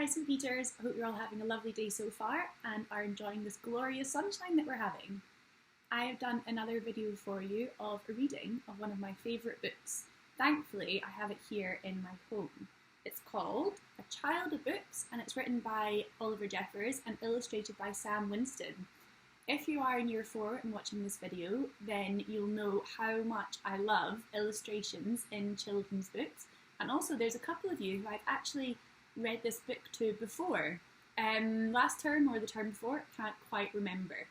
Hi St. Peters, I hope you're all having a lovely day so far and are enjoying this glorious sunshine that we're having. I have done another video for you of a reading of one of my favourite books. Thankfully, I have it here in my home. It's called A Child of Books and it's written by Oliver Jeffers and illustrated by Sam Winston. If you are in year 4 and watching this video, then you'll know how much I love illustrations in children's books. And also there's a couple of you who I've actually read this book to before. Last term or the term before, can't quite remember.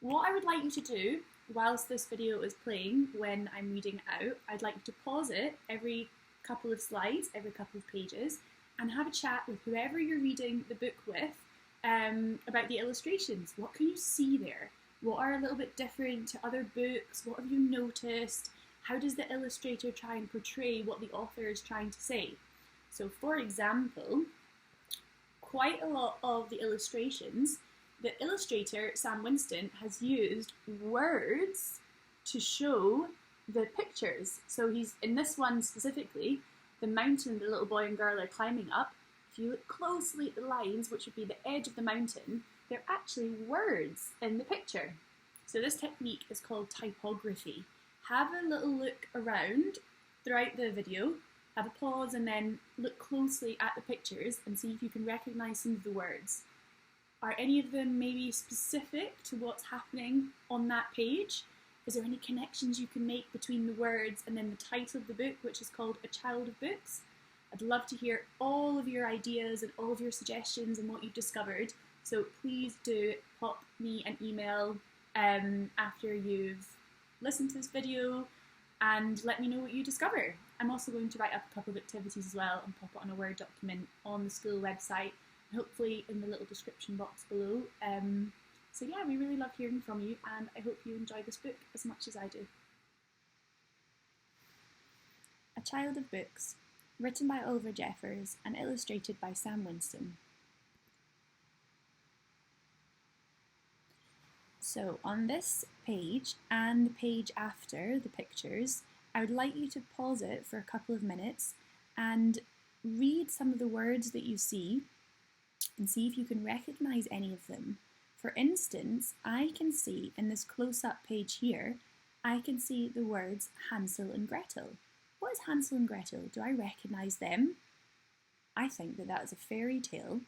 What I would like you to do whilst this video is playing when I'm reading it out, I'd like you to pause it every couple of slides, every couple of pages, and have a chat with whoever you're reading the book with about the illustrations. What can you see there? What are a little bit different to other books? What have you noticed? How does the illustrator try and portray what the author is trying to say? So for example, quite a lot of the illustrations, the illustrator, Sam Winston, has used words to show the pictures. So he's, in this one specifically, the mountain the little boy and girl are climbing up, if you look closely at the lines, which would be the edge of the mountain, they're actually words in the picture. So this technique is called typography. Have a little look around throughout the video, have a pause and then look closely at the pictures and see if you can recognise some of the words. Are any of them maybe specific to what's happening on that page? Is there any connections you can make between the words and then the title of the book, which is called A Child of Books? I'd love to hear all of your ideas and all of your suggestions and what you've discovered. So please do pop me an email after you've listened to this video and let me know what you discover. I'm also going to write up a couple of activities as well and pop it on a Word document on the school website, hopefully in the little description box below. So yeah, we really love hearing from you and I hope you enjoy this book as much as I do. A Child of Books, written by Oliver Jeffers and illustrated by Sam Winston. So on this page and the page after the pictures, I would like you to pause it for a couple of minutes and read some of the words that you see and see if you can recognise any of them. For instance, I can see in this close-up page here, I can see the words Hansel and Gretel. What is Hansel and Gretel? Do I recognise them? I think that that is a fairy tale.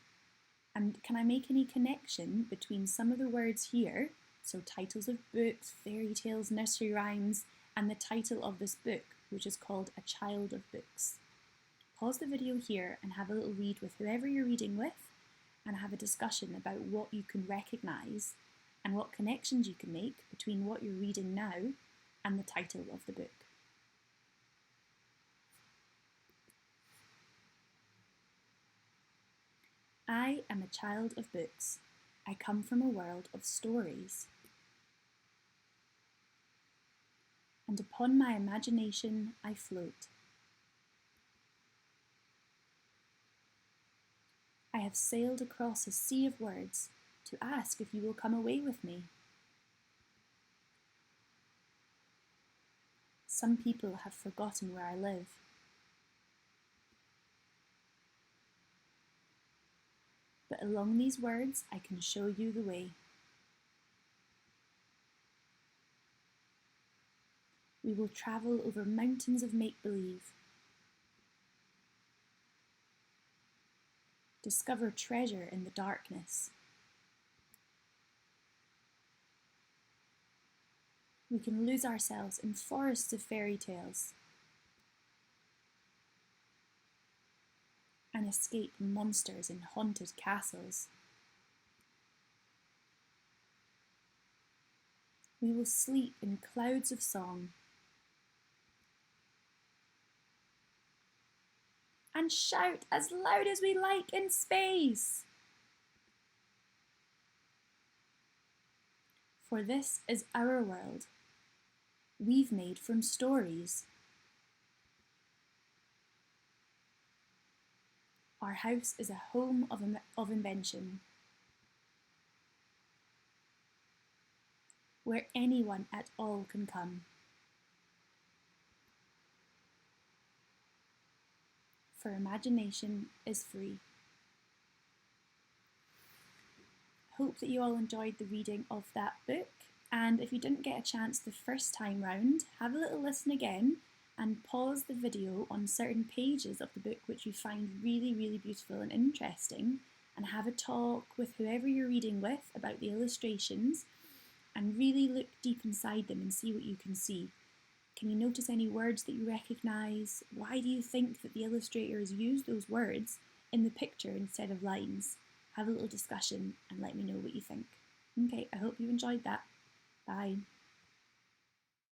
And can I make any connection between some of the words here, so titles of books, fairy tales, nursery rhymes, and the title of this book, which is called A Child of Books? Pause the video here and have a little read with whoever you're reading with and have a discussion about what you can recognise and what connections you can make between what you're reading now and the title of the book. I am a child of books. I come from a world of stories. And upon my imagination I float. I have sailed across a sea of words to ask if you will come away with me. Some people have forgotten where I live. But along these words I can show you the way. We will travel over mountains of make-believe, discover treasure in the darkness. We can lose ourselves in forests of fairy tales and escape monsters in haunted castles. We will sleep in clouds of song and shout as loud as we like in space. For this is our world, we've made from stories. Our house is a home of invention, where anyone at all can come. For imagination is free. Hope that you all enjoyed the reading of that book, and if you didn't get a chance the first time round, have a little listen again and pause the video on certain pages of the book which you find really, really beautiful and interesting, and have a talk with whoever you're reading with about the illustrations, and really look deep inside them and see what you can see. Can you notice any words that you recognise? Why do you think that the illustrators used those words in the picture instead of lines? Have a little discussion and let me know what you think. Okay, I hope you enjoyed that. Bye.